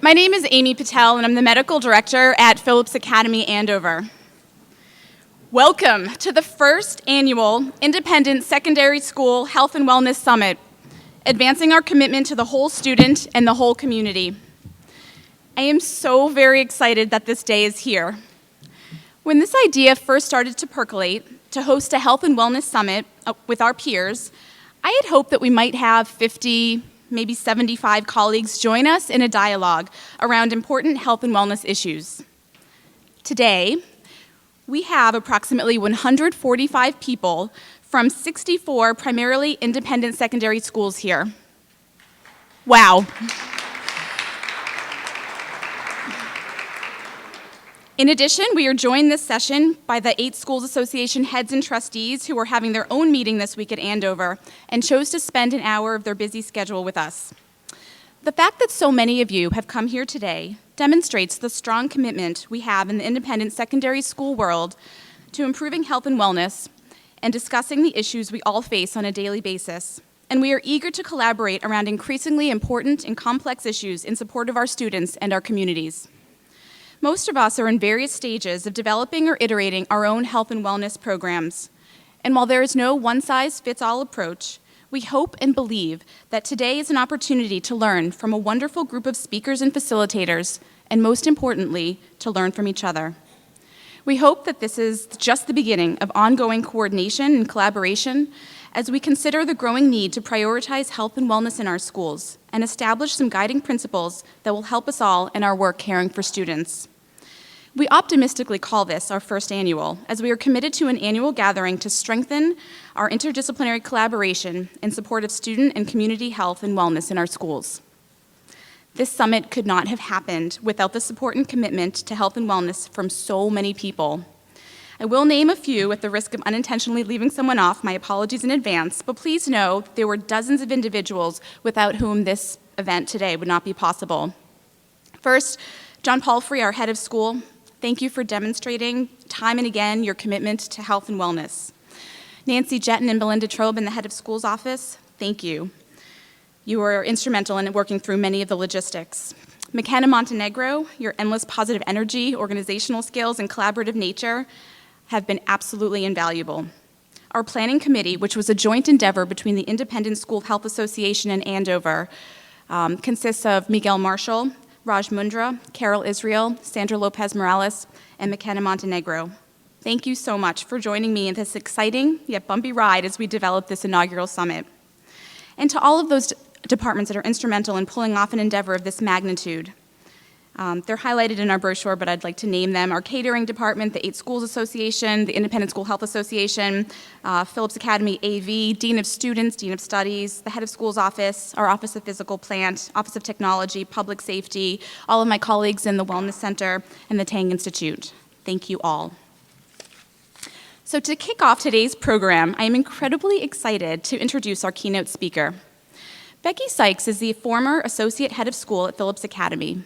My name is Amy Patel, and I'm the medical director at Phillips Academy Andover. Welcome to the first annual Independent Secondary School Health and Wellness Summit, advancing our commitment to the whole student and the whole community. I am so very excited that this day is here. When this idea first started to percolate to host a health and wellness summit with our peers, I had hoped that we might have 50, maybe 75 colleagues join us in a dialogue around important health and wellness issues. Today, we have approximately 145 people from 64 primarily independent secondary schools here. Wow. In addition, we are joined this session by the 8 Schools Association heads and trustees who are having their own meeting this week at Andover and chose to spend an hour of their busy schedule with us. The fact that so many of you have come here today demonstrates the strong commitment we have in the independent secondary school world to improving health and wellness and discussing the issues we all face on a daily basis. And we are eager to collaborate around increasingly important and complex issues in support of our students and our communities. Most of us are in various stages of developing or iterating our own health and wellness programs. And while there is no one-size-fits-all approach, we hope and believe that today is an opportunity to learn from a wonderful group of speakers and facilitators, and most importantly, to learn from each other. We hope that this is just the beginning of ongoing coordination and collaboration as we consider the growing need to prioritize health and wellness in our schools and establish some guiding principles that will help us all in our work caring for students. We optimistically call this our first annual, as we are committed to an annual gathering to strengthen our interdisciplinary collaboration in support of student and community health and wellness in our schools. This summit could not have happened without the support and commitment to health and wellness from so many people. I will name a few at the risk of unintentionally leaving someone off. My apologies in advance, but please know there were dozens of individuals without whom this event today would not be possible. First, John Palfrey, our head of school. Thank you for demonstrating time and again your commitment to health and wellness. Nancy Jetton and Belinda Trobe in the head of school's office, thank you. You were instrumental in working through many of the logistics. McKenna Montenegro, your endless positive energy, organizational skills, and collaborative nature have been absolutely invaluable. Our planning committee, which was a joint endeavor between the Independent School Health Association and Andover, consists of Miguel Marshall, Raj Mundra, Carol Israel, Sandra Lopez Morales, and McKenna Montenegro. Thank you so much for joining me in this exciting yet bumpy ride as we develop this inaugural summit. And to all of those departments that are instrumental in pulling off an endeavor of this magnitude. They're highlighted in our brochure, but I'd like to name them: our catering department, the 8 Schools Association, the Independent School Health Association, Phillips Academy AV, Dean of Students, Dean of Studies, the Head of School's office, our Office of Physical Plant, Office of Technology, Public Safety, all of my colleagues in the Wellness Center, and the Tang Institute. Thank you all. So to kick off today's program, I am incredibly excited to introduce our keynote speaker. Rebecca Sykes is the former Associate Head of School at Phillips Academy.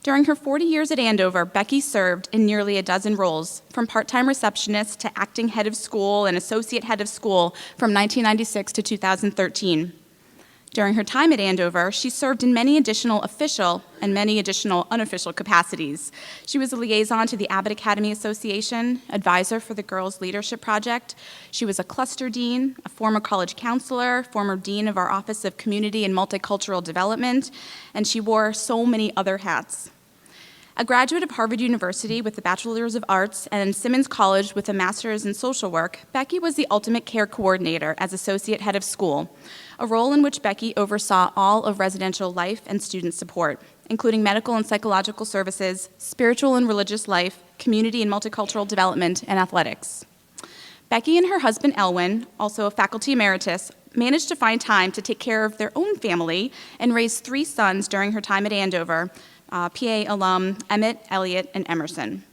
During her 40 years at Andover, Becky served in nearly a dozen roles, from part-time receptionist to acting head of school and associate head of school from 1996 to 2013. During her time at Andover, she served in many additional official and many additional unofficial capacities. She was a liaison to the Abbott Academy Association, advisor for the Girls Leadership Project. She was a cluster dean, a former college counselor, former dean of our Office of Community and Multicultural Development, and she wore so many other hats. A graduate of Harvard University with a Bachelor's of Arts and Simmons College with a Master's in Social Work, Becky was the ultimate care coordinator as associate head of school, a role in which Becky oversaw all of residential life and student support, including medical and psychological services, spiritual and religious life, community and multicultural development, and athletics. Becky and her husband, Elwin, also a faculty emeritus, managed to find time to take care of their own family and raise 3 sons during her time at Andover, PA alum Emmett, Elliott, and Emerson.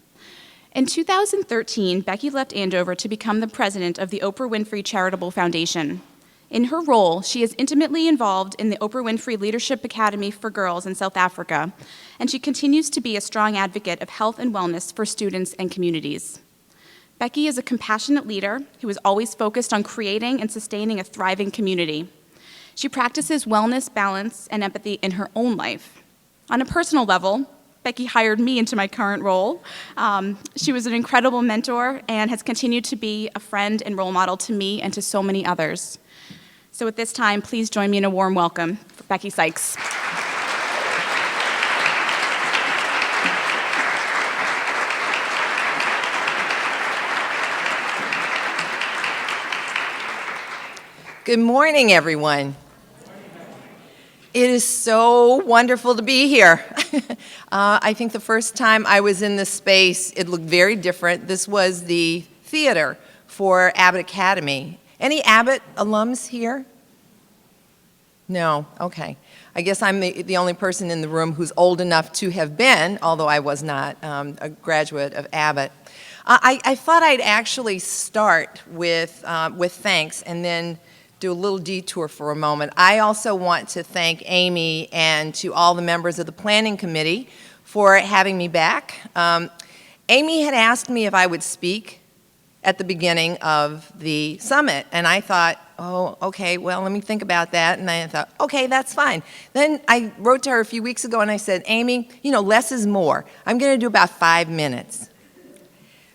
In 2013, Becky left Andover to become the president of the Oprah Winfrey Charitable Foundation. In her role, she is intimately involved in the Oprah Winfrey Leadership Academy for Girls in South Africa, and she continues to be a strong advocate of health and wellness for students and communities. Becky is a compassionate leader who is always focused on creating and sustaining a thriving community. She practices wellness, balance, and empathy in her own life. On a personal level, Becky hired me into my current role. She was an incredible mentor and has continued to be a friend and role model to me and to so many others. So at this time, please join me in a warm welcome for Becky Sykes. Good morning, everyone. It is so wonderful to be here. I think the first time I was in this space, it looked very different. This was the theater for Abbott Academy. Any Abbott alums here? No? Okay. I guess I'm the only person in the room who's old enough to have been, although I was not, a graduate of Abbott. I thought I'd actually start with thanks and then do a little detour for a moment. I also want to thank Amy and to all the members of the planning committee for having me back. Amy had asked me if I would speak at the beginning of the summit, and I thought, oh, okay, well, let me think about that, and I thought, okay, that's fine. Then I wrote to her a few weeks ago, and I said, Amy, you know, less is more. I'm going to do about 5 minutes.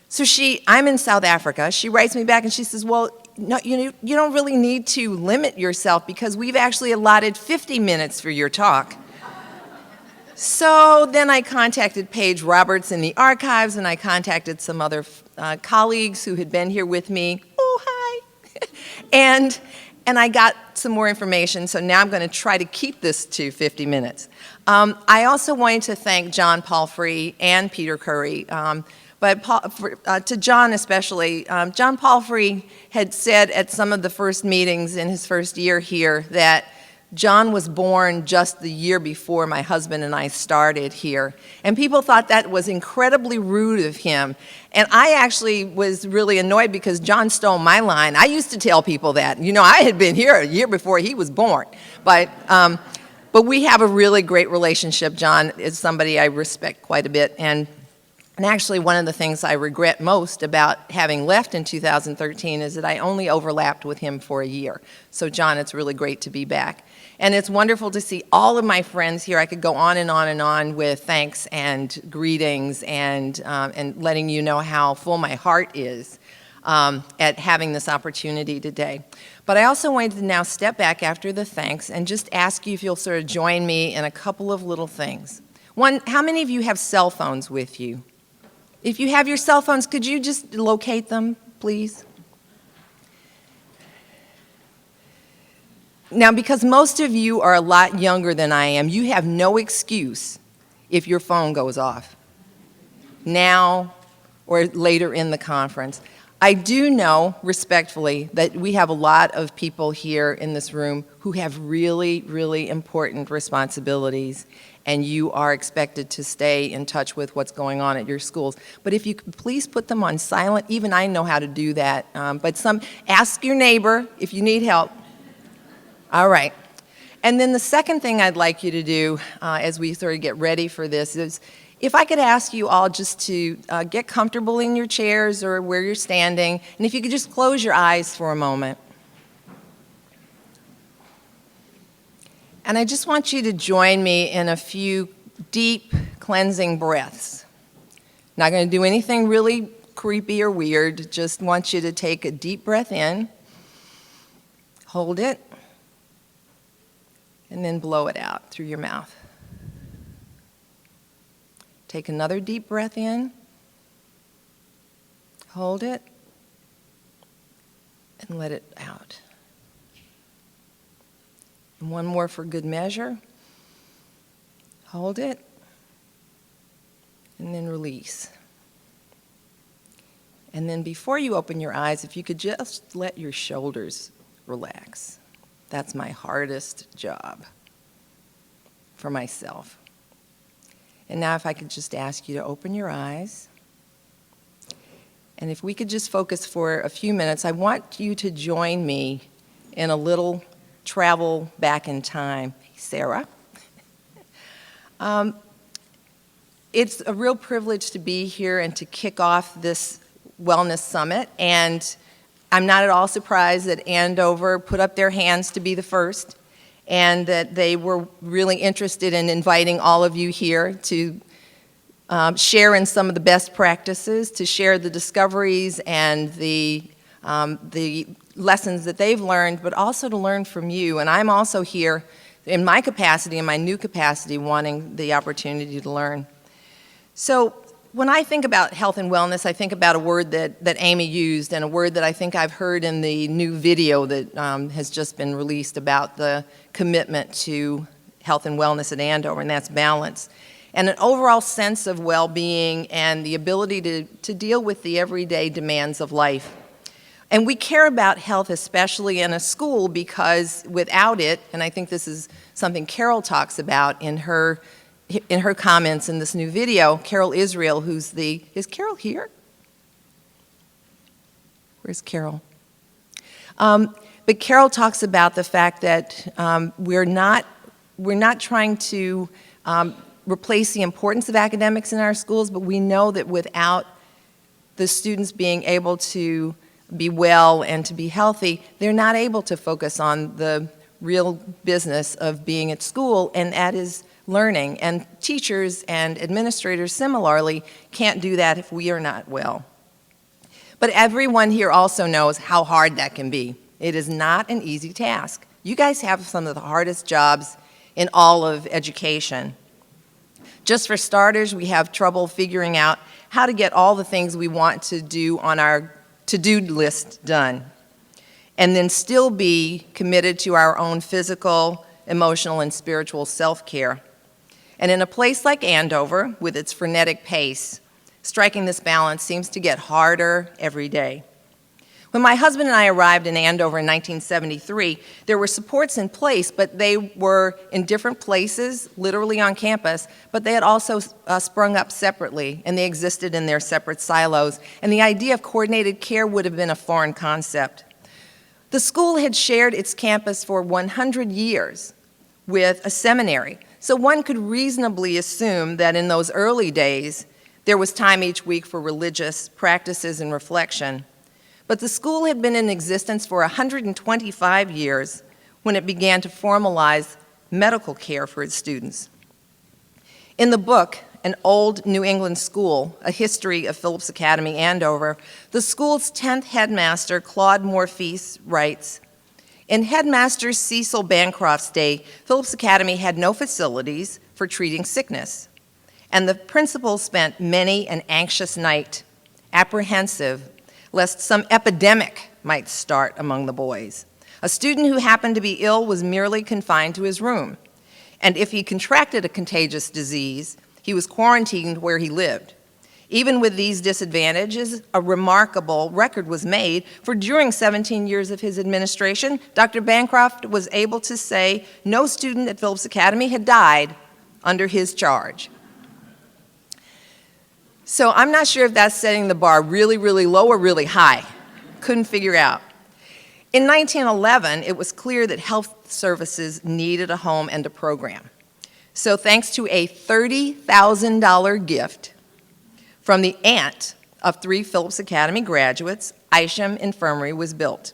So I'm in South Africa. She writes me back, and she says, well, no, you don't really need to limit yourself because we've actually allotted 50 minutes for your talk. So then I contacted Paige Roberts in the archives, and I contacted some other colleagues who had been here with me. Oh, hi. and I got some more information, so now I'm going to try to keep this to 50 minutes. I also wanted to thank John Palfrey and Peter Curry. But to John especially, John Palfrey had said at some of the first meetings in his first year here that John was born just the year before my husband and I started here. And people thought that was incredibly rude of him. And I actually was really annoyed because John stole my line. I used to tell people that. You know, I had been here a year before he was born. But we have a really great relationship. John is somebody I respect quite a bit. And actually, one of the things I regret most about having left in 2013 is that I only overlapped with him for a year. So, John, it's really great to be back. And it's wonderful to see all of my friends here. I could go on and on and on with thanks and greetings and letting you know how full my heart is at having this opportunity today. But I also wanted to now step back after the thanks and just ask you if you'll sort of join me in a couple of little things. One, how many of you have cell phones with you? If you have your cell phones, could you just locate them, please? Now, because most of you are a lot younger than I am, you have no excuse if your phone goes off, now or later in the conference. I do know, respectfully, that we have a lot of people here in this room who have really, really important responsibilities, and you are expected to stay in touch with what's going on at your schools. But if you could please put them on silent, even I know how to do that. But ask your neighbor if you need help. All right. And then the second thing I'd like you to do as we sort of get ready for this is, if I could ask you all just to get comfortable in your chairs or where you're standing, and if you could just close your eyes for a moment. And I just want you to join me in a few deep cleansing breaths. Not going to do anything really creepy or weird, just want you to take a deep breath in, hold it, and then blow it out through your mouth. Take another deep breath in, hold it, and let it out. And one more for good measure. Hold it, and then release. And then before you open your eyes, if you could just let your shoulders relax. That's my hardest job for myself. And now if I could just ask you to open your eyes. And if we could just focus for a few minutes, I want you to join me in a little travel back in time. Hey, Sarah. It's a real privilege to be here and to kick off this Wellness Summit. And I'm not at all surprised that Andover put up their hands to be the first. and that they were really interested in inviting all of you here to share in some of the best practices, to share the discoveries and the lessons that they've learned, but also to learn from you. And I'm also here in my capacity, in my new capacity, wanting the opportunity to learn. So when I think about health and wellness, I think about a word that Amy used, and a word that I think I've heard in the new video that has just been released about the commitment to health and wellness at Andover, and that's balance. And an overall sense of well-being and the ability to deal with the everyday demands of life. And we care about health, especially in a school, because without it, and I think this is something Carol talks about in her comments in this new video, Carol Israel, is Carol here? Where's Carol? But Carol talks about the fact that we're not trying to replace the importance of academics in our schools, but we know that without the students being able to be well and to be healthy, they're not able to focus on the real business of being at school, and that is learning. And teachers and administrators similarly can't do that if we are not well. But everyone here also knows how hard that can be. It is not an easy task. You guys have some of the hardest jobs in all of education. Just for starters, we have trouble figuring out how to get all the things we want to do on our to-do list done, and then still be committed to our own physical, emotional, and spiritual self-care. And in a place like Andover, with its frenetic pace, striking this balance seems to get harder every day. When my husband and I arrived in Andover in 1973, there were supports in place, but they were in different places, literally on campus, but they had also sprung up separately, and they existed in their separate silos, and the idea of coordinated care would have been a foreign concept. The school had shared its campus for 100 years with a seminary, so one could reasonably assume that in those early days, there was time each week for religious practices and reflection. But the school had been in existence for 125 years when it began to formalize medical care for its students. In the book, An Old New England School, A History of Phillips Academy Andover, the school's 10th headmaster, Claude Morphese, writes, "In Headmaster Cecil Bancroft's day, Phillips Academy had no facilities for treating sickness, and the principal spent many an anxious night, apprehensive lest some epidemic might start among the boys. A student who happened to be ill was merely confined to his room, and if he contracted a contagious disease, he was quarantined where he lived. Even with these disadvantages, a remarkable record was made, for during 17 years of his administration, Dr. Bancroft was able to say no student at Phillips Academy had died under his charge." So I'm not sure if that's setting the bar really, really low or really high. Couldn't figure out. In 1911, it was clear that health services needed a home and a program. So thanks to a $30,000 gift from the aunt of 3 Phillips Academy graduates, Isham Infirmary was built.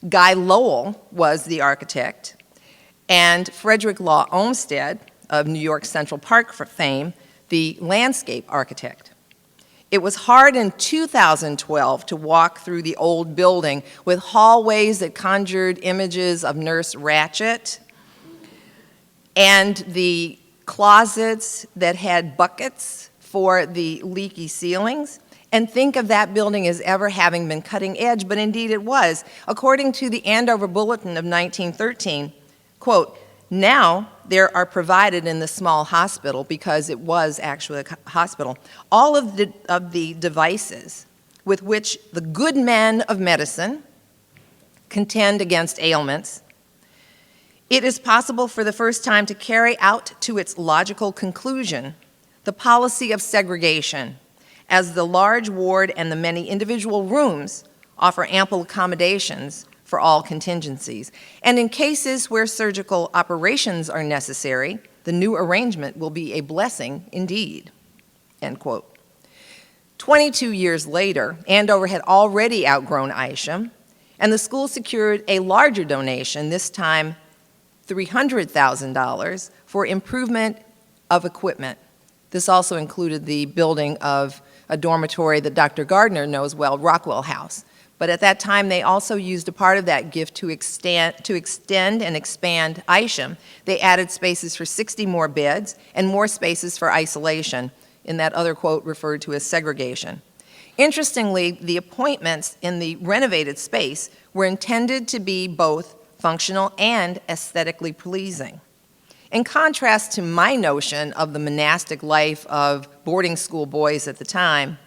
Guy Lowell was the architect, and Frederick Law Olmsted of New York Central Park fame, the landscape architect. It was hard in 2012 to walk through the old building with hallways that conjured images of Nurse Ratched and the closets that had buckets for the leaky ceilings, and think of that building as ever having been cutting edge, but indeed it was. According to the Andover Bulletin of 1913, quote, "Now there are provided in the small hospital," because it was actually a hospital, "all of the devices with which the good men of medicine contend against ailments. It is possible for the first time to carry out to its logical conclusion the policy of segregation, as the large ward and the many individual rooms offer ample accommodations for all contingencies. And in cases where surgical operations are necessary, the new arrangement will be a blessing indeed," end quote. 22 years later, Andover had already outgrown Isham, and the school secured a larger donation, this time $300,000 for improvement of equipment. This also included the building of a dormitory that Dr. Gardner knows well, Rockwell House. But at that time, they also used a part of that gift to extend and expand Isham. They added spaces for 60 more beds and more spaces for isolation, in that other quote referred to as segregation. Interestingly, the appointments in the renovated space were intended to be both functional and aesthetically pleasing. In contrast to my notion of the monastic life of boarding school boys at the time,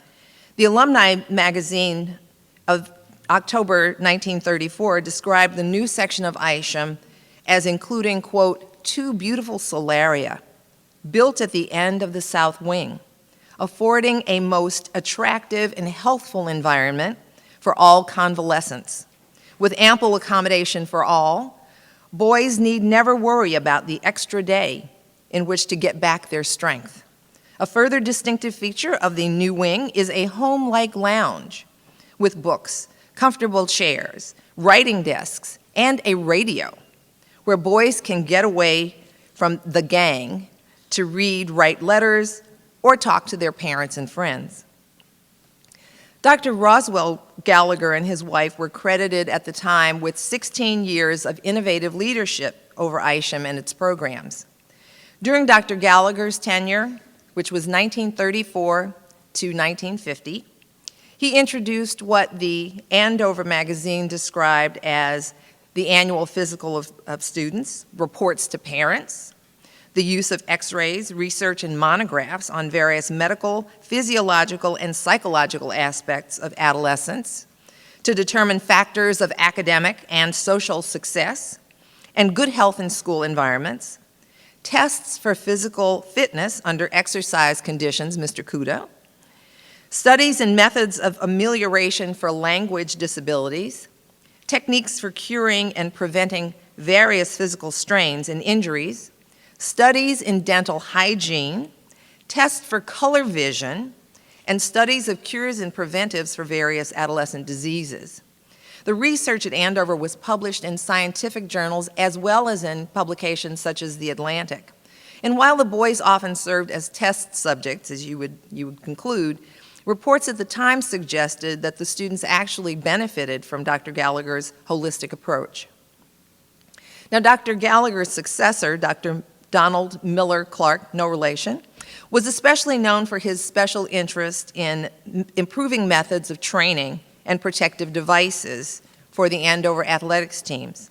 the alumni magazine of October 1934 described the new section of Isham as including, quote, 2 beautiful solaria built at the end of the south wing, affording a most attractive and healthful environment for all convalescents. With ample accommodation for all, boys need never worry about the extra day in which to get back their strength. A further distinctive feature of the new wing is a home-like lounge with books, comfortable chairs, writing desks, and a radio where boys can get away from the gang to read, write letters, or talk to their parents and friends. Dr. Roswell Gallagher and his wife were credited at the time with 16 years of innovative leadership over Isham and its programs. During Dr. Gallagher's tenure, which was 1934 to 1950, he introduced what the Andover magazine described as the annual physical of students, reports to parents, the use of x-rays, research, and monographs on various medical, physiological, and psychological aspects of adolescence to determine factors of academic and social success and good health in school environments, tests for physical fitness under exercise conditions, Mr. Kudo, studies and methods of amelioration for language disabilities, techniques for curing and preventing various physical strains and injuries, studies in dental hygiene, tests for color vision, and studies of cures and preventives for various adolescent diseases. The research at Andover was published in scientific journals as well as in publications such as The Atlantic. And while the boys often served as test subjects, as you would conclude, reports at the time suggested that the students actually benefited from Dr. Gallagher's holistic approach. Now, Dr. Gallagher's successor, Dr. Donald Miller Clark, no relation, was especially known for his special interest in improving methods of training and protective devices for the Andover athletics teams.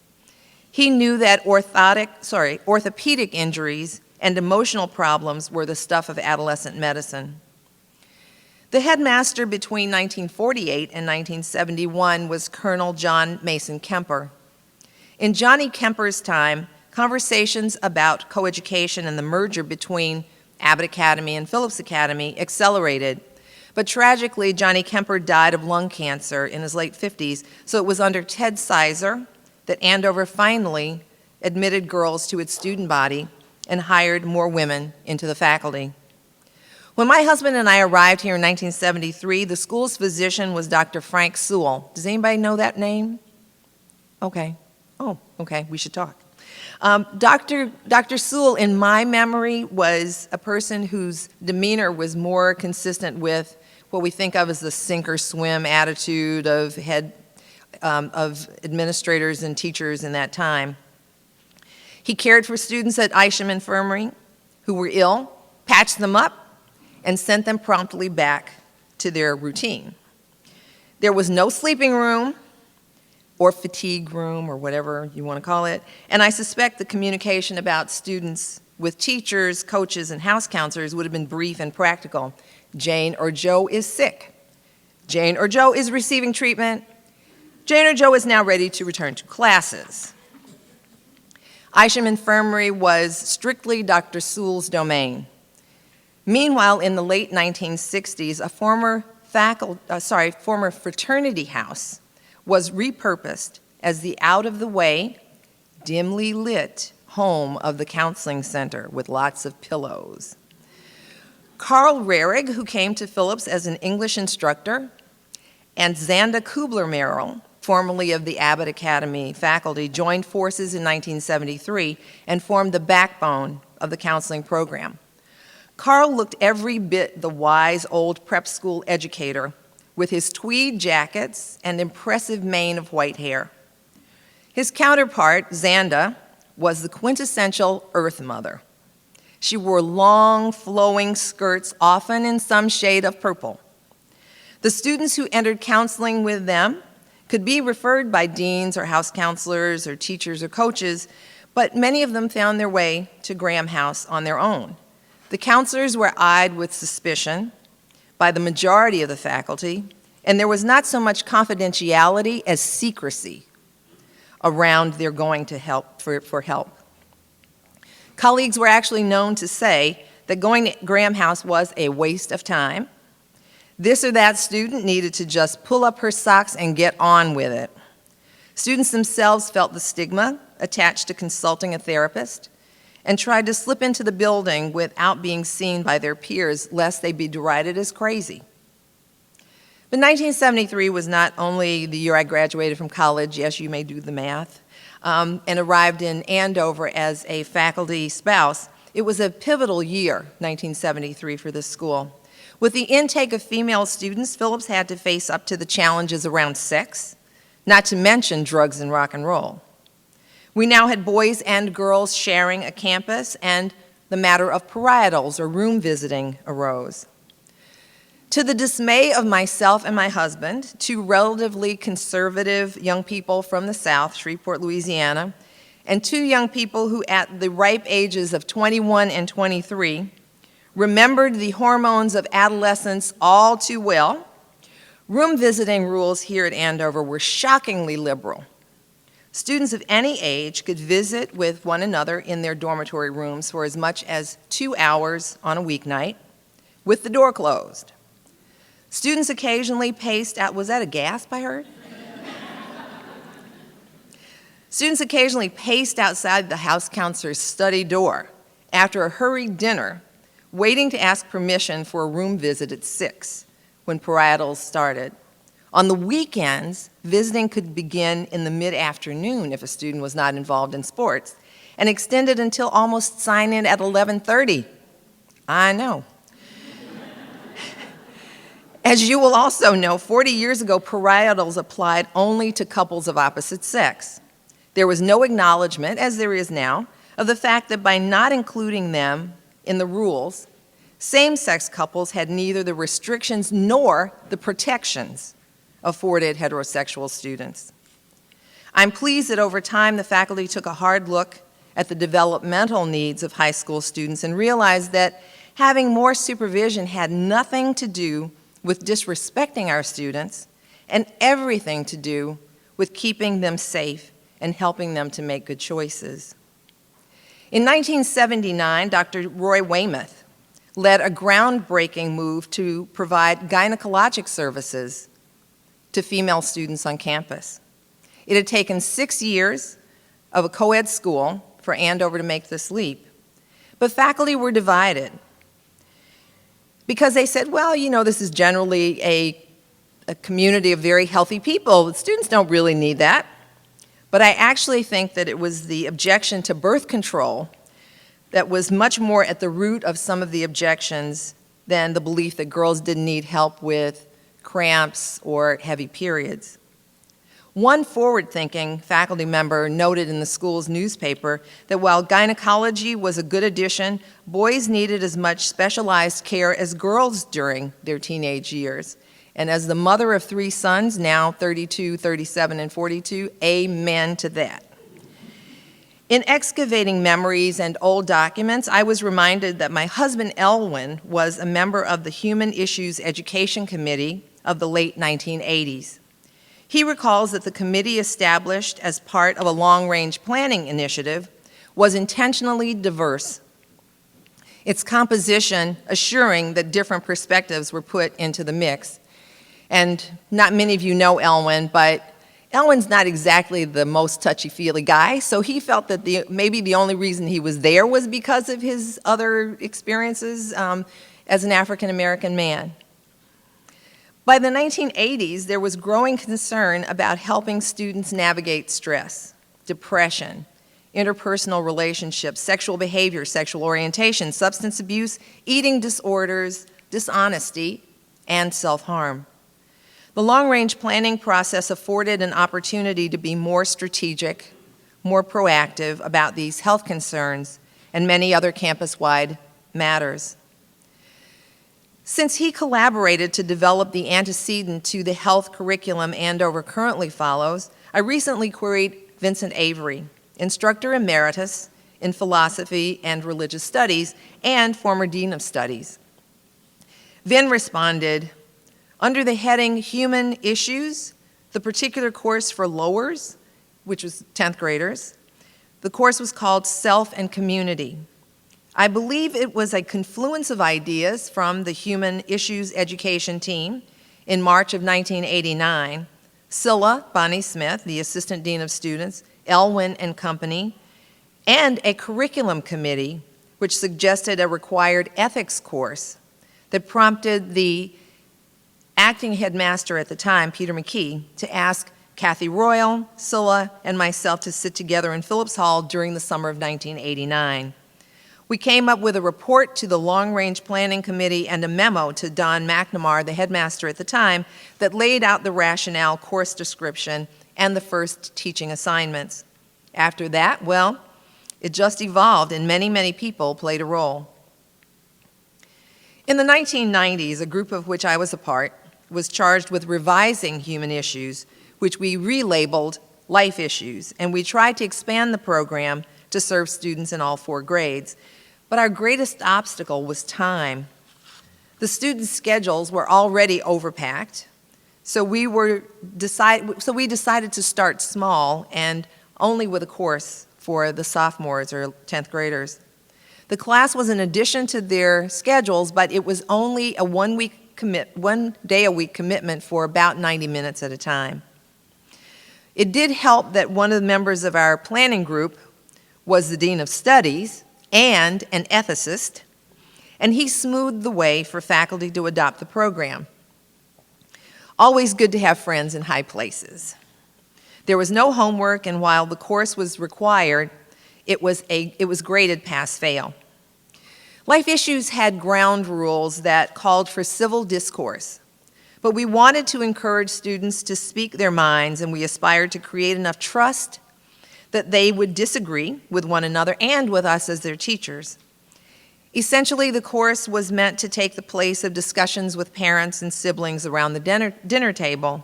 He knew that orthopedic injuries and emotional problems were the stuff of adolescent medicine. The headmaster between 1948 and 1971 was Colonel John Mason Kemper. In Johnny Kemper's time, conversations about coeducation and the merger between Abbott Academy and Phillips Academy accelerated. But tragically, Johnny Kemper died of lung cancer in his late 50s, so it was under Ted Sizer that Andover finally admitted girls to its student body and hired more women into the faculty. When my husband and I arrived here in 1973, the school's physician was Dr. Frank Sewell. Does anybody know that name? Okay. Oh, okay, we should talk. Dr. Sewell, in my memory, was a person whose demeanor was more consistent with what we think of as the sink or swim attitude of administrators and teachers in that time. He cared for students at Isham Infirmary who were ill, patched them up, and sent them promptly back to their routine. There was no sleeping room or fatigue room or whatever you want to call it, and I suspect the communication about students with teachers, coaches, and house counselors would have been brief and practical. Jane or Joe is sick. Jane or Joe is receiving treatment. Jane or Joe is now ready to return to classes. Isham Infirmary was strictly Dr. Sewell's domain. Meanwhile, in the late 1960s, a former fraternity house was repurposed as the out-of-the-way, dimly lit home of the counseling center with lots of pillows. Carl Rehrig, who came to Phillips as an English instructor, and Zanda Kubler-Merrill formerly of the Abbott Academy faculty, joined forces in 1973 and formed the backbone of the counseling program. Carl looked every bit the wise old prep school educator with his tweed jackets and impressive mane of white hair. His counterpart, Xanda, was the quintessential Earth Mother. She wore long, flowing skirts, often in some shade of purple. The students who entered counseling with them could be referred by deans or house counselors or teachers or coaches, but many of them found their way to Graham House on their own. The counselors were eyed with suspicion by the majority of the faculty, and there was not so much confidentiality as secrecy around their going to help for help. Colleagues were actually known to say that going to Graham House was a waste of time. This or that student needed to just pull up her socks and get on with it. Students themselves felt the stigma attached to consulting a therapist and tried to slip into the building without being seen by their peers, lest they be derided as crazy. But 1973 was not only the year I graduated from college, yes, you may do the math, and arrived in Andover as a faculty spouse. It was a pivotal year, 1973, for this school. With the intake of female students, Phillips had to face up to the challenges around sex, not to mention drugs and rock and roll. We now had boys and girls sharing a campus, and the matter of parietals or room visiting arose. To the dismay of myself and my husband, two relatively conservative young people from the South, Shreveport, Louisiana, and two young people who at the ripe ages of 21 and 23 remembered the hormones of adolescence all too well, room visiting rules here at Andover were shockingly liberal. Students of any age could visit with one another in their dormitory rooms for as much as 2 hours on a weeknight, with the door closed. Students occasionally paced out, was that a gasp I heard? Students occasionally paced outside the house counselor's study door after a hurried dinner, waiting to ask permission for a room visit at 6 when parietals started. On the weekends, visiting could begin in the mid-afternoon if a student was not involved in sports, and extended until almost sign-in at 11:30. I know. As you will also know, 40 years ago, parietals applied only to couples of opposite sex. There was no acknowledgement, as there is now, of the fact that by not including them in the rules, same-sex couples had neither the restrictions nor the protections afforded heterosexual students. I'm pleased that over time the faculty took a hard look at the developmental needs of high school students and realized that having more supervision had nothing to do with disrespecting our students and everything to do with keeping them safe and helping them to make good choices. In 1979, Dr. Roy Weymouth led a groundbreaking move to provide gynecologic services to female students on campus. It had taken 6 years of a co-ed school for Andover to make this leap, but faculty were divided because they said, well, you know, this is generally a community of very healthy people. Students don't really need that. But I actually think that it was the objection to birth control that was much more at the root of some of the objections than the belief that girls didn't need help with cramps or heavy periods. One forward-thinking faculty member noted in the school's newspaper that while gynecology was a good addition, boys needed as much specialized care as girls during their teenage years. And as the mother of 3 sons, now 32, 37, and 42, amen to that. In excavating memories and old documents, I was reminded that my husband, Elwin, was a member of the Human Issues Education Committee of the late 1980s. He recalls that the committee established as part of a long-range planning initiative was intentionally diverse, its composition assuring that different perspectives were put into the mix. And not many of you know Elwin, but Elwin's not exactly the most touchy-feely guy, so he felt that maybe the only reason he was there was because of his other experiences as an African-American man. By the 1980s, there was growing concern about helping students navigate stress, depression, interpersonal relationships, sexual behavior, sexual orientation, substance abuse, eating disorders, dishonesty, and self-harm. The long-range planning process afforded an opportunity to be more strategic, more proactive about these health concerns and many other campus-wide matters. Since he collaborated to develop the antecedent to the health curriculum Andover currently follows, I recently queried Vincent Avery, instructor emeritus in philosophy and religious studies and former dean of studies. Vin responded, under the heading Human Issues, the particular course for lowers, which was 10th graders, the course was called Self and Community. I believe it was a confluence of ideas from the Human Issues Education team in March of 1989, Scylla Bonnie Smith, the Assistant Dean of Students, Elwin and Company, and a curriculum committee which suggested a required ethics course that prompted the acting headmaster at the time, Peter McKee, to ask Kathy Royal, Scylla, and myself to sit together in Phillips Hall during the summer of 1989. We came up with a report to the Long Range Planning Committee and a memo to Don McNamara, the headmaster at the time, that laid out the rationale, course description, and the first teaching assignments. After that, well, it just evolved and many, many people played a role. In the 1990s, a group of which I was a part was charged with revising Human Issues, which we relabeled Life Issues, and we tried to expand the program to serve students in all 4 grades. But our greatest obstacle was time. The students' schedules were already overpacked, so we decided to start small and only with a course for the sophomores or 10th graders. The class was an addition to their schedules, but it was only a one day a week commitment for about 90 minutes at a time. It did help that one of the members of our planning group was the Dean of Studies and an ethicist, and he smoothed the way for faculty to adopt the program. Always good to have friends in high places. There was no homework, and while the course was required, it was graded pass-fail. Life Issues had ground rules that called for civil discourse, but we wanted to encourage students to speak their minds, and we aspired to create enough trust that they would disagree with one another and with us as their teachers. Essentially, the course was meant to take the place of discussions with parents and siblings around the dinner table.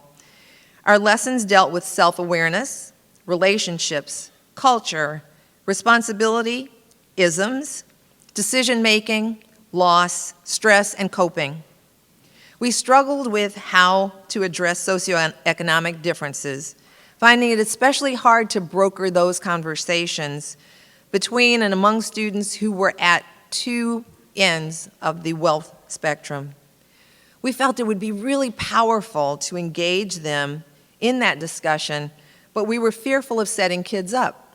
Our lessons dealt with self-awareness, relationships, culture, responsibility, isms, decision-making, loss, stress, and coping. We struggled with how to address socioeconomic differences, finding it especially hard to broker those conversations between and among students who were at 2 ends of the wealth spectrum. We felt it would be really powerful to engage them in that discussion, but we were fearful of setting kids up.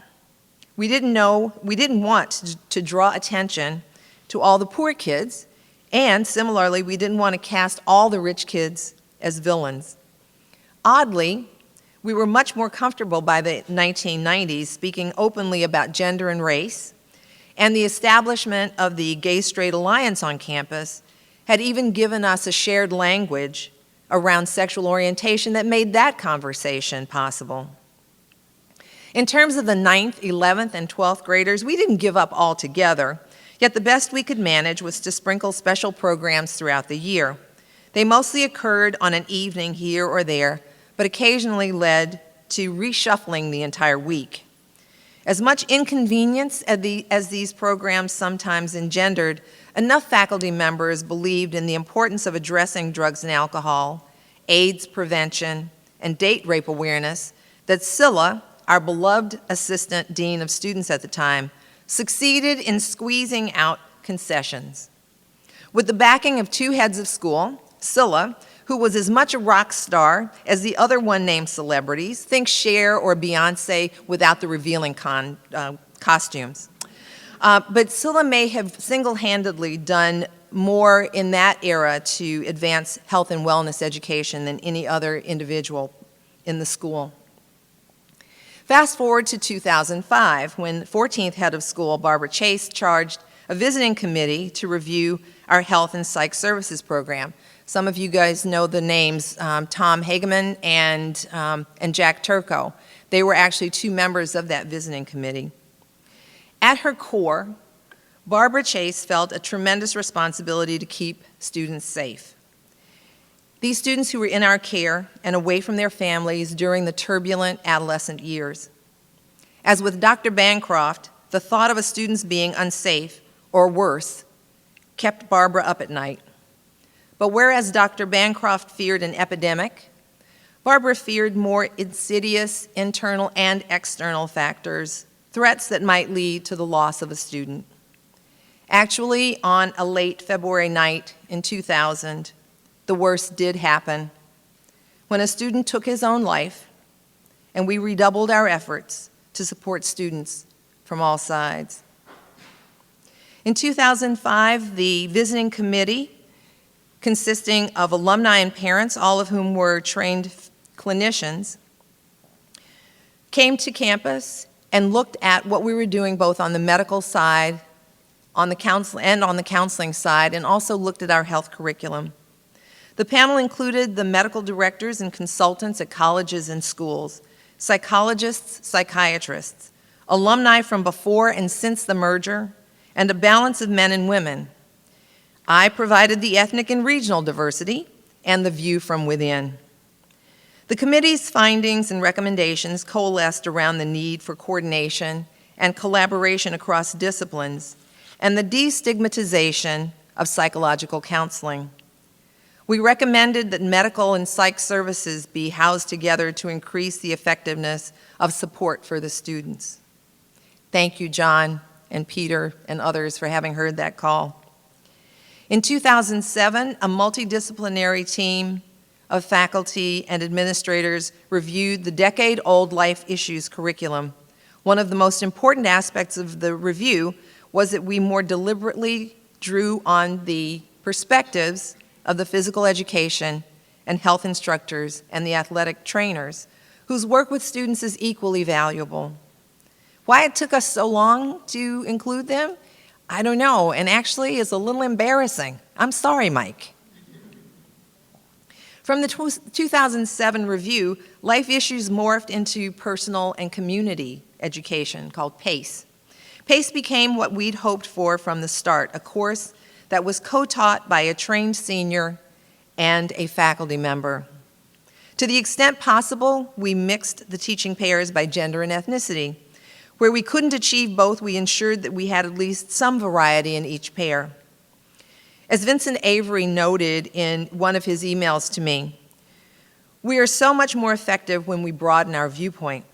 We didn't want to draw attention to all the poor kids, and similarly, we didn't want to cast all the rich kids as villains. Oddly, we were much more comfortable by the 1990s speaking openly about gender and race, and the establishment of the Gay-Straight Alliance on campus had even given us a shared language around sexual orientation that made that conversation possible. In terms of the 9th, 11th, and 12th graders, we didn't give up altogether, yet the best we could manage was to sprinkle special programs throughout the year. They mostly occurred on an evening here or there, but occasionally led to reshuffling the entire week. As much inconvenience as these programs sometimes engendered, enough faculty members believed in the importance of addressing drugs and alcohol, AIDS prevention, and date rape awareness that Scylla, our beloved assistant dean of students at the time, succeeded in squeezing out concessions. With the backing of 2 heads of school, Scylla, who was as much a rock star as the other one-named celebrities, think Cher or Beyonce without the revealing costumes. But Scylla may have single-handedly done more in that era to advance health and wellness education than any other individual in the school. Fast forward to 2005, when 14th head of school, Barbara Chase, charged a visiting committee to review our health and psych services program. Some of you guys know the names Tom Hageman and Jack Turco. They were actually two members of that visiting committee. At her core, Barbara Chase felt a tremendous responsibility to keep students safe. These students who were in our care and away from their families during the turbulent adolescent years. As with Dr. Bancroft, the thought of a student's being unsafe, or worse, kept Barbara up at night. But whereas Dr. Bancroft feared an epidemic, Barbara feared more insidious internal and external factors, threats that might lead to the loss of a student. Actually, on a late February night in 2000, the worst did happen when a student took his own life, and we redoubled our efforts to support students from all sides. In 2005, the visiting committee, consisting of alumni and parents, all of whom were trained clinicians, came to campus and looked at what we were doing both on the medical side on the counseling side, and also looked at our health curriculum. The panel included the medical directors and consultants at colleges and schools, psychologists, psychiatrists, alumni from before and since the merger, and a balance of men and women. I provided the ethnic and regional diversity and the view from within. The committee's findings and recommendations coalesced around the need for coordination and collaboration across disciplines and the destigmatization of psychological counseling. We recommended that medical and psych services be housed together to increase the effectiveness of support for the students. Thank you, John and Peter and others, for having heard that call. In 2007, a multidisciplinary team of faculty and administrators reviewed the decade-old life issues curriculum. One of the most important aspects of the review was that we more deliberately drew on the perspectives of the physical education and health instructors and the athletic trainers, whose work with students is equally valuable. Why it took us so long to include them, I don't know, and actually is a little embarrassing. I'm sorry, Mike. From the 2007 review, life issues morphed into personal and community education, called PACE. PACE became what we'd hoped for from the start, a course that was co-taught by a trained senior and a faculty member. To the extent possible, we mixed the teaching pairs by gender and ethnicity. Where we couldn't achieve both, we ensured that we had at least some variety in each pair. As Vincent Avery noted in one of his emails to me, we are so much more effective when we broaden our viewpoint.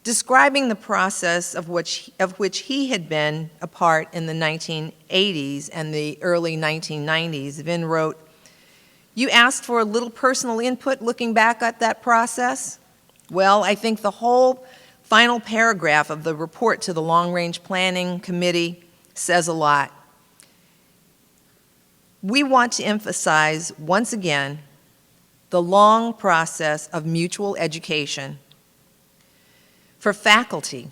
Describing the process of which he had been a part in the 1980s and the early 1990s, Vin wrote, "You asked for a little personal input looking back at that process? Well, I think the whole final paragraph of the report to the Long-Range Planning Committee says a lot. We want to emphasize, once again, the long process of mutual education for faculty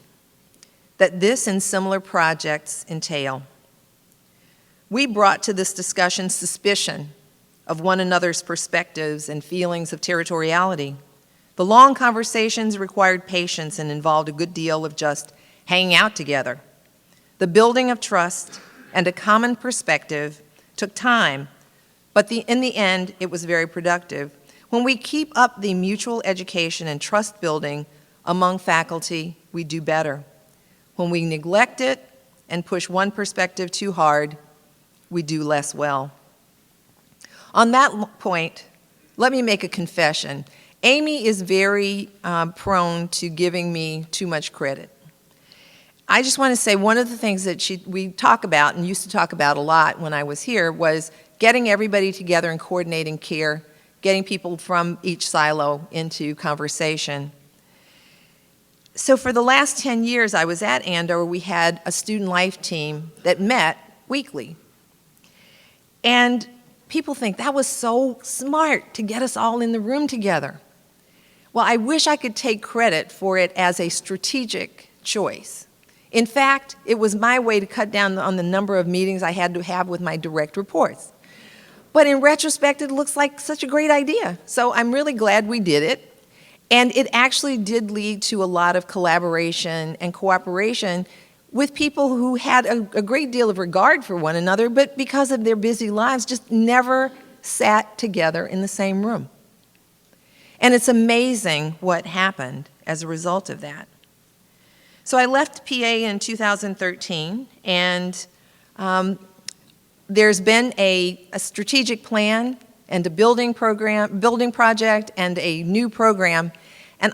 that this and similar projects entail. We brought to this discussion suspicion of one another's perspectives and feelings of territoriality. The long conversations required patience and involved a good deal of just hanging out together. The building of trust and a common perspective took time, but in the end, it was very productive. When we keep up the mutual education and trust building among faculty, we do better. When we neglect it and push one perspective too hard, we do less well." On that point, let me make a confession. Amy is very prone to giving me too much credit. I just want to say one of the things that we talk about and used to talk about a lot when I was here was getting everybody together and coordinating care, getting people from each silo into conversation. So for the last 10 years I was at Andover, we had a student life team that met weekly. And people think that was so smart to get us all in the room together. Well, I wish I could take credit for it as a strategic choice. In fact, it was my way to cut down on the number of meetings I had to have with my direct reports. But in retrospect, it looks like such a great idea. So I'm really glad we did it. And it actually did lead to a lot of collaboration and cooperation with people who had a great deal of regard for one another, but because of their busy lives, just never sat together in the same room. And it's amazing what happened as a result of that. So I left PA in 2013, and there's been a strategic plan and a building project and a new program, and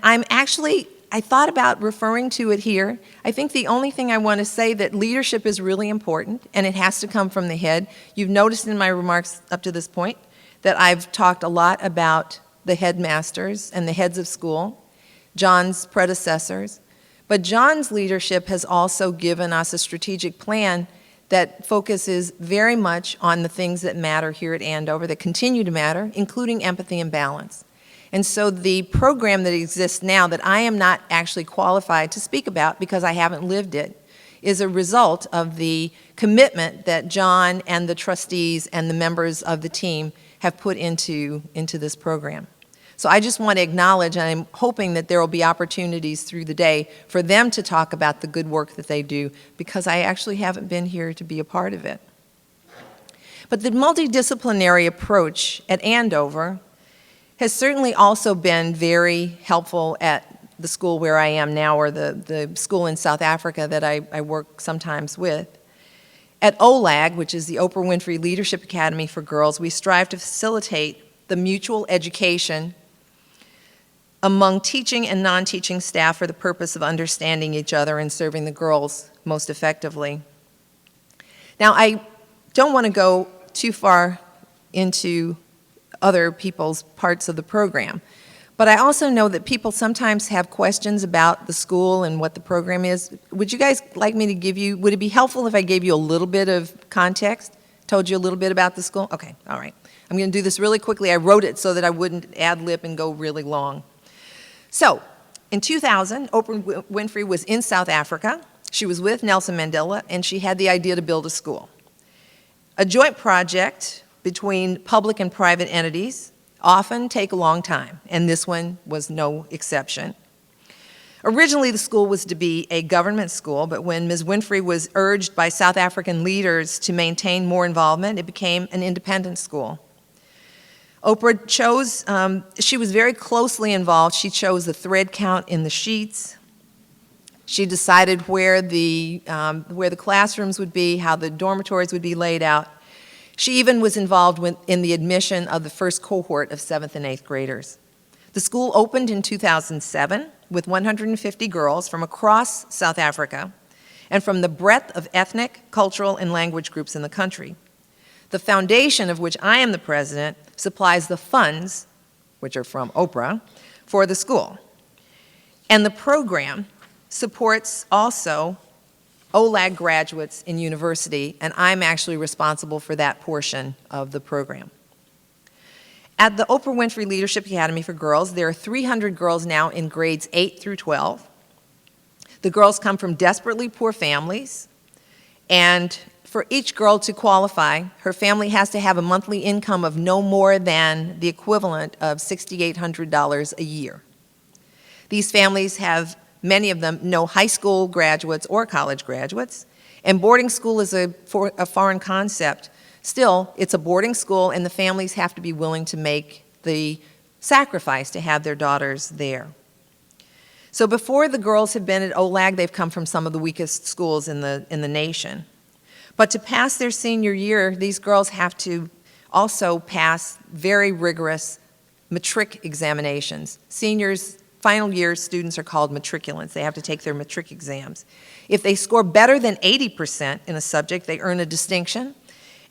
I thought about referring to it here. I think the only thing I want to say that leadership is really important, and it has to come from the head. You've noticed in my remarks up to this point that I've talked a lot about the headmasters and the heads of school, John's predecessors. But John's leadership has also given us a strategic plan that focuses very much on the things that matter here at Andover, that continue to matter, including empathy and balance. And so the program that exists now that I am not actually qualified to speak about because I haven't lived it is a result of the commitment that John and the trustees and the members of the team have put into this program. So I just want to acknowledge, and I'm hoping that there will be opportunities through the day for them to talk about the good work that they do, because I actually haven't been here to be a part of it. But the multidisciplinary approach at Andover has certainly also been very helpful at the school where I am now, or the school in South Africa that I work sometimes with. At OLAG, which is the Oprah Winfrey Leadership Academy for Girls, we strive to facilitate the mutual education among teaching and non-teaching staff for the purpose of understanding each other and serving the girls most effectively. Now, I don't want to go too far into other people's parts of the program, but I also know that people sometimes have questions about the school and what the program is. Would you guys like me to give you, would it be helpful if I gave you a little bit of context, told you a little bit about the school? Okay, all right. I'm going to do this really quickly. I wrote it so that I wouldn't ad-lib and go really long. So, in 2000, Oprah Winfrey was in South Africa. She was with Nelson Mandela, and she had the idea to build a school. A joint project between public and private entities often take a long time, and this one was no exception. Originally, the school was to be a government school, but when Ms. Winfrey was urged by South African leaders to maintain more involvement, it became an independent school. Oprah chose, she was very closely involved. She chose the thread count in the sheets. She decided where the classrooms would be, how the dormitories would be laid out. She even was involved in the admission of the first cohort of 7th and 8th graders. The school opened in 2007 with 150 girls from across South Africa and from the breadth of ethnic, cultural, and language groups in the country. The foundation, of which I am the president, supplies the funds, which are from Oprah, for the school. And the program supports also OLAG graduates in university, and I'm actually responsible for that portion of the program. At the Oprah Winfrey Leadership Academy for Girls, there are 300 girls now in grades 8 through 12. The girls come from desperately poor families, and for each girl to qualify, her family has to have a monthly income of no more than the equivalent of $6,800 a year. These families have, many of them, no high school graduates or college graduates, and boarding school is a foreign concept. Still, it's a boarding school, and the families have to be willing to make the sacrifice to have their daughters there. So before the girls have been at OLAG, they've come from some of the weakest schools in the nation. But to pass their senior year, these girls have to also pass very rigorous matric examinations. Seniors, final year students are called matriculants. They have to take their matric exams. If they score better than 80% in a subject, they earn a distinction.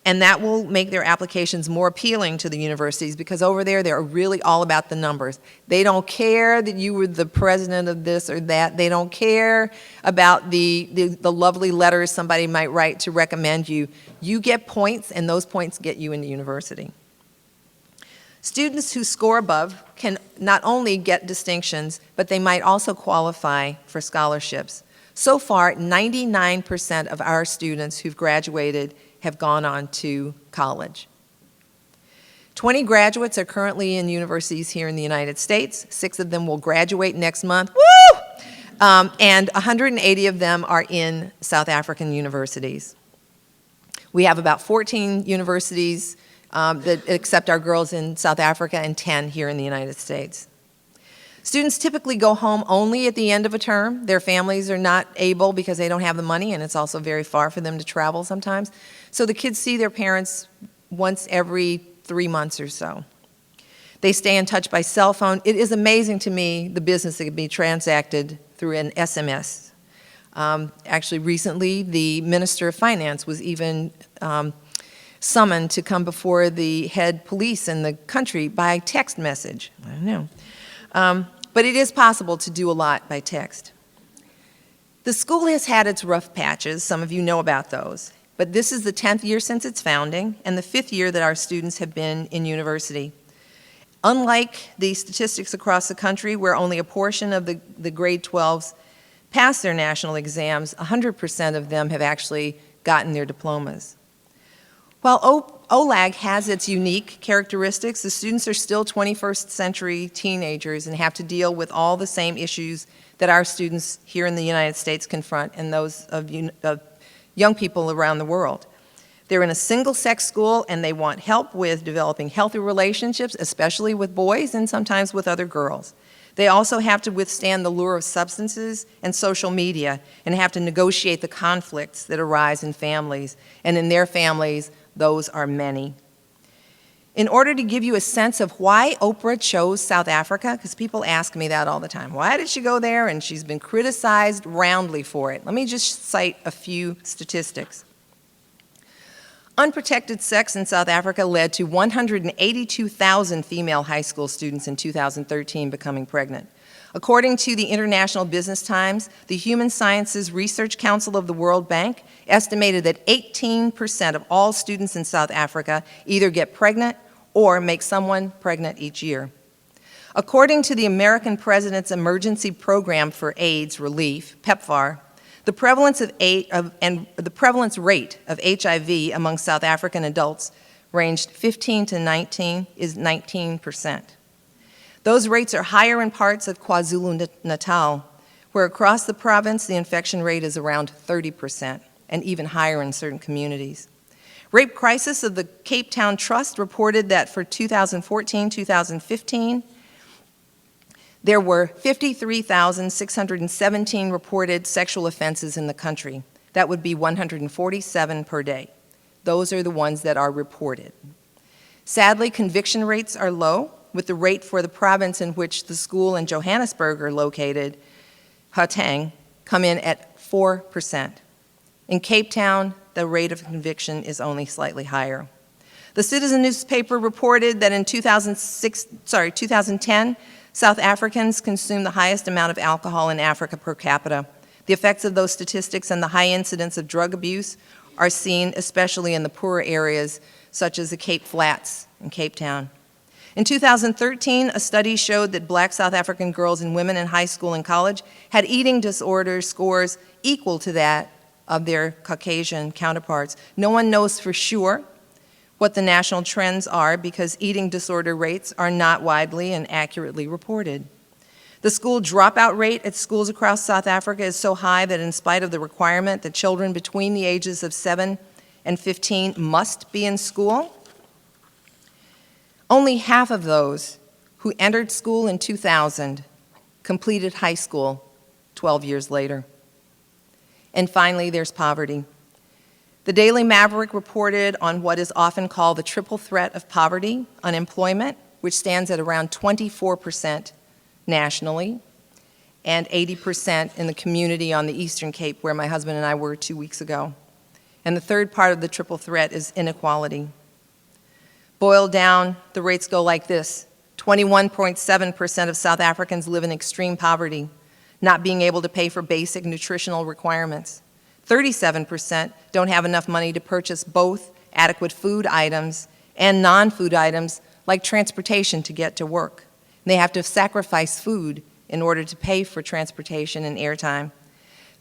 And that will make their applications more appealing to the universities, because over there, they're really all about the numbers. They don't care that you were the president of this or that. They don't care about the lovely letters somebody might write to recommend you. You get points, and those points get you into university. Students who score above can not only get distinctions, but they might also qualify for scholarships. So far, 99% of our students who've graduated have gone on to college. 20 graduates are currently in universities here in the United States. 6 of them will graduate next month. Woo! And 180 of them are in South African universities. We have about 14 universities that accept our girls in South Africa and 10 here in the United States. Students typically go home only at the end of a term. Their families are not able because they don't have the money, and it's also very far for them to travel sometimes. So the kids see their parents once every 3 months or so. They stay in touch by cell phone. It is amazing to me the business that can be transacted through an SMS. Actually, recently, the Minister of Finance was even summoned to come before the head police in the country by text message. I don't know. But it is possible to do a lot by text. The school has had its rough patches. Some of you know about those. But this is the 10th year since its founding and the 5th year that our students have been in university. Unlike the statistics across the country where only a portion of the grade 12s pass their national exams, 100% of them have actually gotten their diplomas. While OLAG has its unique characteristics, the students are still 21st century teenagers and have to deal with all the same issues that our students here in the United States confront and those of young people around the world. They're in a single-sex school, and they want help with developing healthy relationships, especially with boys and sometimes with other girls. They also have to withstand the lure of substances and social media and have to negotiate the conflicts that arise in families, and in their families, those are many. In order to give you a sense of why Oprah chose South Africa, because people ask me that all the time, why did she go there? And she's been criticized roundly for it. Let me just cite a few statistics. Unprotected sex in South Africa led to 182,000 female high school students in 2013 becoming pregnant. According to the International Business Times, the Human Sciences Research Council of the World Bank estimated that 18% of all students in South Africa either get pregnant or make someone pregnant each year. According to the American President's Emergency Program for AIDS Relief, PEPFAR, the prevalence rate of HIV among South African adults ranged 15 to 19 is 19%. Those rates are higher in parts of KwaZulu-Natal, where across the province the infection rate is around 30%, and even higher in certain communities. Rape Crisis of the Cape Town Trust reported that for 2014-2015, there were 53,617 reported sexual offenses in the country. That would be 147 per day. Those are the ones that are reported. Sadly, conviction rates are low, with the rate for the province in which the school in Johannesburg are located, Gauteng, come in at 4%. In Cape Town, the rate of conviction is only slightly higher. The Citizen newspaper reported that in 2010, South Africans consume the highest amount of alcohol in Africa per capita. The effects of those statistics and the high incidence of drug abuse are seen especially in the poorer areas such as the Cape Flats and Cape Town. In 2013, a study showed that Black South African girls and women in high school and college had eating disorder scores equal to that of their Caucasian counterparts. No one knows for sure what the national trends are because eating disorder rates are not widely and accurately reported. The school dropout rate at schools across South Africa is so high that in spite of the requirement that children between the ages of 7 and 15 must be in school, only half of those who entered school in 2000 completed high school 12 years later. And finally, there's poverty. The Daily Maverick reported on what is often called the triple threat of poverty, unemployment, which stands at around 24% nationally, and 80% in the community on the Eastern Cape where my husband and I were 2 weeks ago. And the third part of the triple threat is inequality. Boiled down, the rates go like this. 21.7% of South Africans live in extreme poverty, not being able to pay for basic nutritional requirements. 37% don't have enough money to purchase both adequate food items and non-food items like transportation to get to work. They have to sacrifice food in order to pay for transportation and airtime.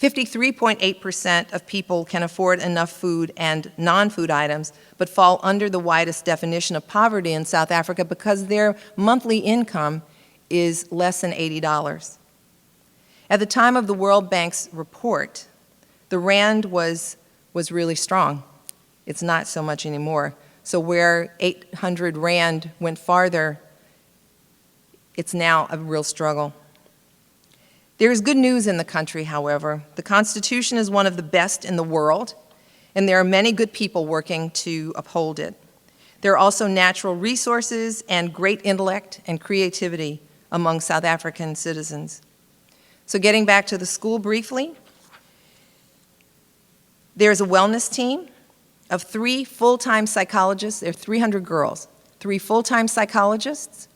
53.8% of people can afford enough food and non-food items, but fall under the widest definition of poverty in South Africa because their monthly income is less than $80. At the time of the World Bank's report, the rand was really strong. It's not so much anymore. So where 800 rand went farther, it's now a real struggle. There is good news in the country, however. The Constitution is one of the best in the world, and there are many good people working to uphold it. There are also natural resources and great intellect and creativity among South African citizens. So getting back to the school briefly, there's a wellness team of 3 full-time psychologists. There are 300 girls, 3 full-time psychologists,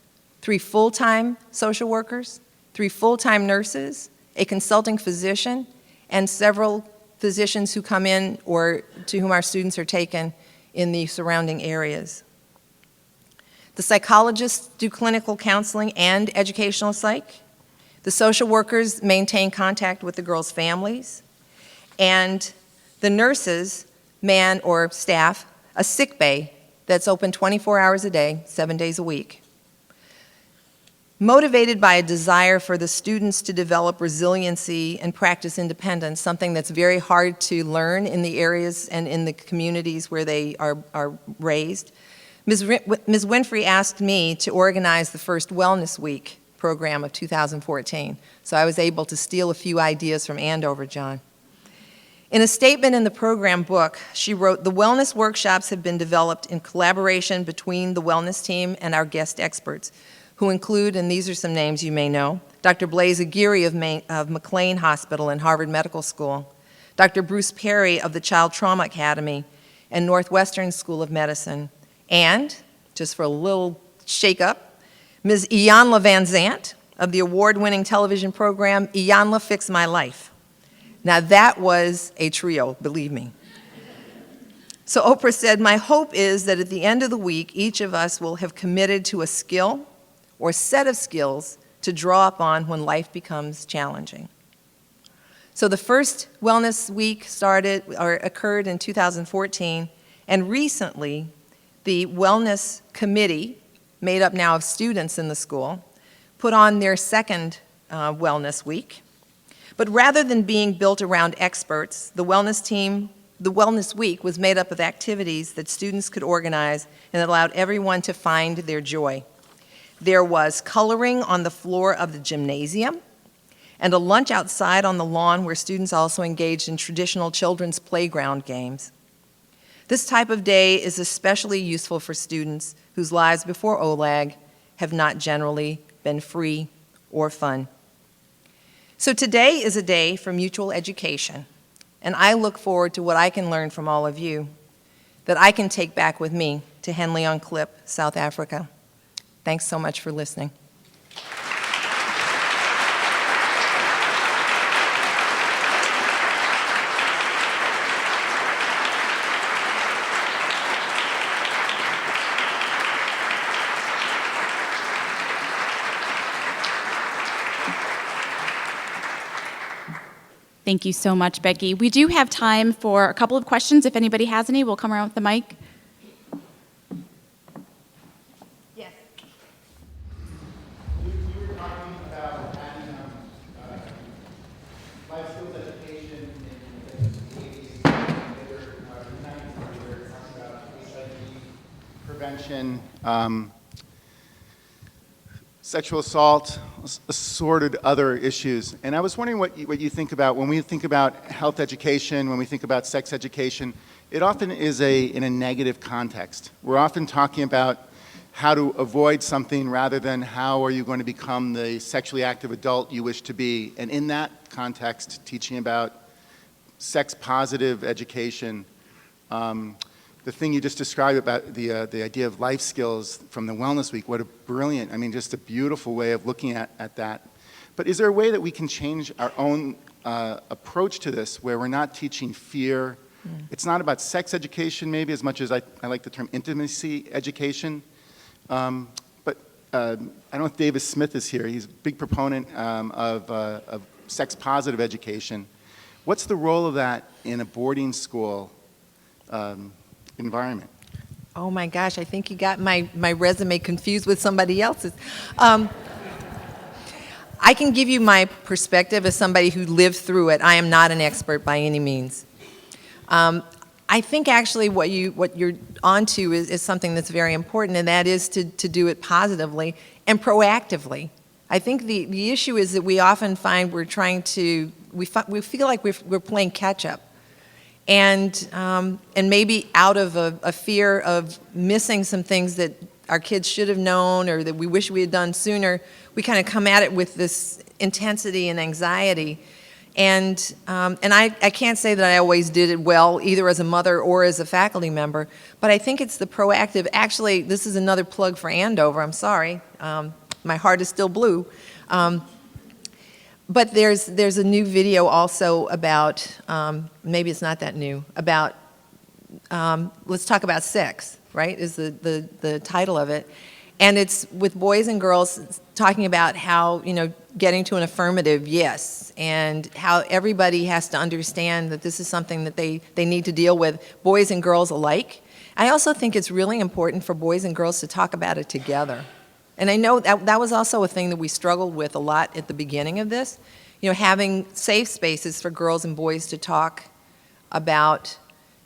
3 full-time social workers, 3 full-time nurses, a consulting physician, and several physicians who come in or to whom our students are taken in the surrounding areas. The psychologists do clinical counseling and educational psych. The social workers maintain contact with the girls' families. And the nurses man or staff a sick bay that's open 24 hours a day, 7 days a week. Motivated by a desire for the students to develop resiliency and practice independence, something that's very hard to learn in the areas and in the communities where they are raised, Ms. Winfrey asked me to organize the first Wellness Week program of 2014. So I was able to steal a few ideas from Andover, John. In a statement in the program book, she wrote, "The wellness workshops have been developed in collaboration between the wellness team and our guest experts, who include," and these are some names you may know, Dr. Blaise Aguirre of McLean Hospital and Harvard Medical School, Dr. Bruce Perry of the Child Trauma Academy and Northwestern School of Medicine, and, just for a little shake-up, Ms. Iyanla Van Zant of the award-winning television program Iyanla Fix My Life. Now that was a trio, believe me. So Oprah said, "My hope is that at the end of the week, each of us will have committed to a skill or set of skills to draw upon when life becomes challenging." So the first Wellness Week occurred in 2014, and recently the Wellness Committee, made up now of students in the school, put on their second Wellness Week. But rather than being built around experts, the Wellness Week was made up of activities that students could organize and allowed everyone to find their joy. There was coloring on the floor of the gymnasium and a lunch outside on the lawn where students also engaged in traditional children's playground games. This type of day is especially useful for students whose lives before OLAG have not generally been free or fun. So today is a day for mutual education, and I look forward to what I can learn from all of you that I can take back with me to Henley-on-Klip, South Africa. Thanks so much for listening. Thank you so much, Becky. We do have time for a couple of questions. If anybody has any, we'll come around with the mic. Yes. You were talking about adding life skills education in the 80s and later 90s, where it talks about HIV prevention, sexual assault, assorted other issues. And I was wondering what you think about when we think about health education, when we think about sex education. It often is in a negative context. We're often talking about how to avoid something rather than how are you going to become the sexually active adult you wish to be. And in that context, teaching about sex-positive education The thing you just described about the idea of life skills from the Wellness Week, what a brilliant, I mean, just a beautiful way of looking at that. But is there a way that we can change our own approach to this where we're not teaching fear? It's not about sex education maybe as much as I like the term intimacy education. But I don't know if Davis Smith is here. He's a big proponent of sex-positive education. What's the role of that in a boarding school environment? Oh my gosh, I think you got my resume confused with somebody else's. I can give you my perspective as somebody who lived through it. I am not an expert by any means. I think actually what you're onto is something that's very important, and that is to do it positively and proactively. I think the issue is that we often find we're trying to, we feel like we're playing catch up. And maybe out of a fear of missing some things that our kids should have known or that we wish we had done sooner, we kind of come at it with this intensity and anxiety. And I can't say that I always did it well, either as a mother or as a faculty member, but I think it's the proactive. Actually, this is another plug for Andover, I'm sorry. My heart is still blue. But there's a new video also about, maybe it's not that new, about, let's talk about sex, right, is the title of it. And it's with boys and girls talking about how, getting to an affirmative yes, and how everybody has to understand that this is something that they need to deal with, boys and girls alike. I also think it's really important for boys and girls to talk about it together. And I know that was also a thing that we struggled with a lot at the beginning of this, having safe spaces for girls and boys to talk about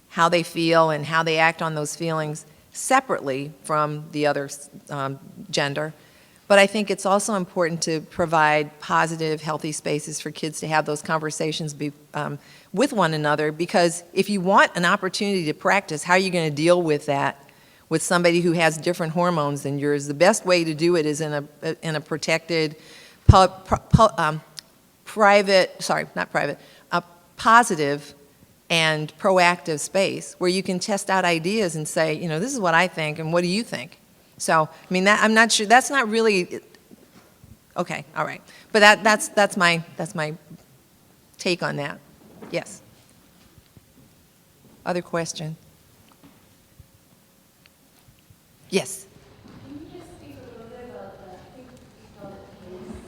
how they feel and how they act on those feelings separately from the other gender. But I think it's also important to provide positive, healthy spaces for kids to have those conversations with one another, because if you want an opportunity to practice, how are you going to deal with that with somebody who has different hormones than yours? The best way to do it is in a protected, positive and proactive space where you can test out ideas and say, this is what I think, and what do you think? So, I'm not sure, that's not really, okay, all right. But that's my take on that. Yes. Other question? Yes. Can you just speak a little bit about the, I think you called it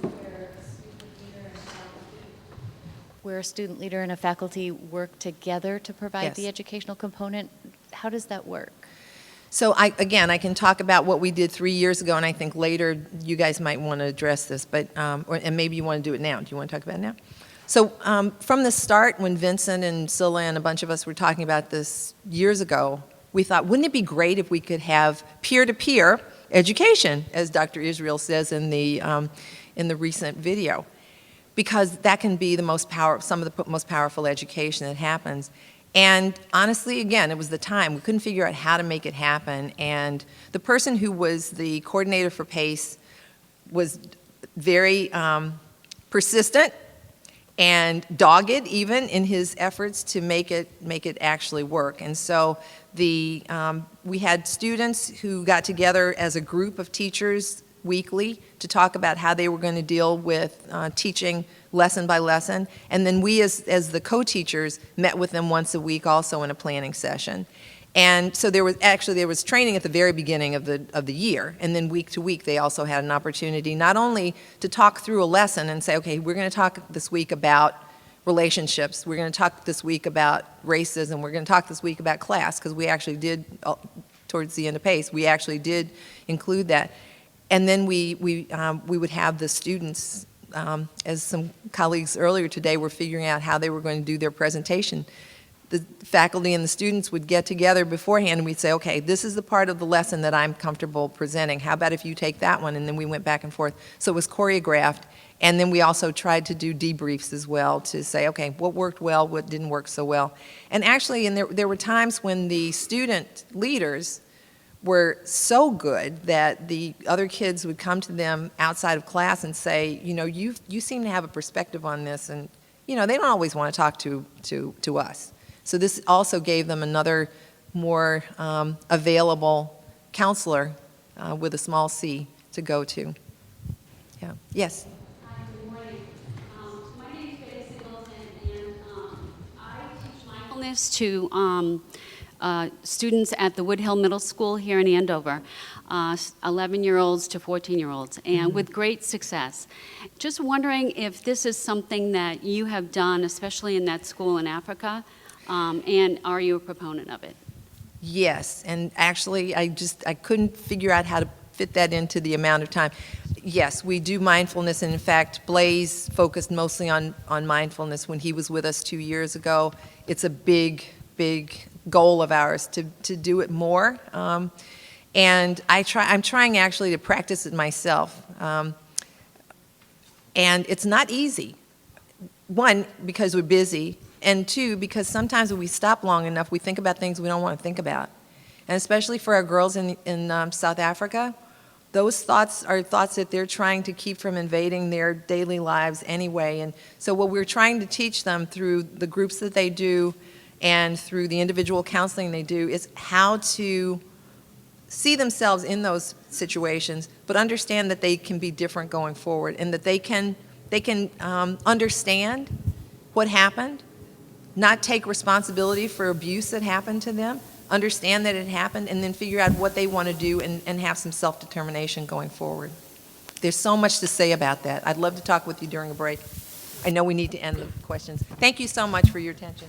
PACE, where a student leader and a faculty work together to provide Yes. the educational component? How does that work? So I can talk about what we did 3 years ago, and I think later you guys might want to address this, but and maybe you want to do it now. Do you want to talk about it now? So from the start, when Vincent and Scylla and a bunch of us were talking about this years ago, we thought, wouldn't it be great if we could have peer-to-peer education, as Dr. Israel says in the recent video, because that can be some of the most powerful education that happens. And honestly, again, it was the time. We couldn't figure out how to make it happen. And the person who was the coordinator for PACE was very persistent and dogged even in his efforts to make it actually work. And so we had students who got together as a group of teachers weekly to talk about how they were going to deal with teaching lesson by lesson, and then we as the co-teachers met with them once a week also in a planning session. And so there was training at the very beginning of the year, and then week to week they also had an opportunity not only to talk through a lesson and say, okay, we're going to talk this week about relationships, we're going to talk this week about racism, we're going to talk this week about class, because we actually did, towards the end of PACE, we actually did include that. And then we would have the students, as some colleagues earlier today were figuring out how they were going to do their presentation. The faculty and the students would get together beforehand and we'd say, okay, this is the part of the lesson that I'm comfortable presenting. How about if you take that one? And then we went back and forth. So it was choreographed. And then we also tried to do debriefs as well to say, okay, what worked well, what didn't work so well. And actually, there were times when the student leaders were so good that the other kids would come to them outside of class and say, you seem to have a perspective on this, and they don't always want to talk to us. So this also gave them another more available counselor with a small c to go to. Yeah. Yes. Hi, good morning. My name is Rebecca Sykes, and I teach mindfulness to students at the Woodhill Middle School here in Andover, 11-year-olds to 14-year-olds, and with great success. Just wondering if this is something that you have done, especially in that school in Africa, and are you a proponent of it? Yes, and actually I couldn't figure out how to fit that into the amount of time. Yes, we do mindfulness, and in fact, Blaze focused mostly on mindfulness when he was with us 2 years ago. It's a big goal of ours to do it more, and I'm trying actually to practice it myself, and it's not easy. One, because we're busy, and two, because sometimes when we stop long enough, we think about things we don't want to think about, and especially for our girls in South Africa, those thoughts are thoughts that they're trying to keep from invading their daily lives anyway. And so what we're trying to teach them through the groups that they do and through the individual counseling they do is how to see themselves in those situations, but understand that they can be different going forward, and that they can understand what happened, not take responsibility for abuse that happened to them, understand that it happened, and then figure out what they want to do and have some self-determination going forward. There's so much to say about that. I'd love to talk with you during a break. I know we need to end the questions. Thank you so much for your attention.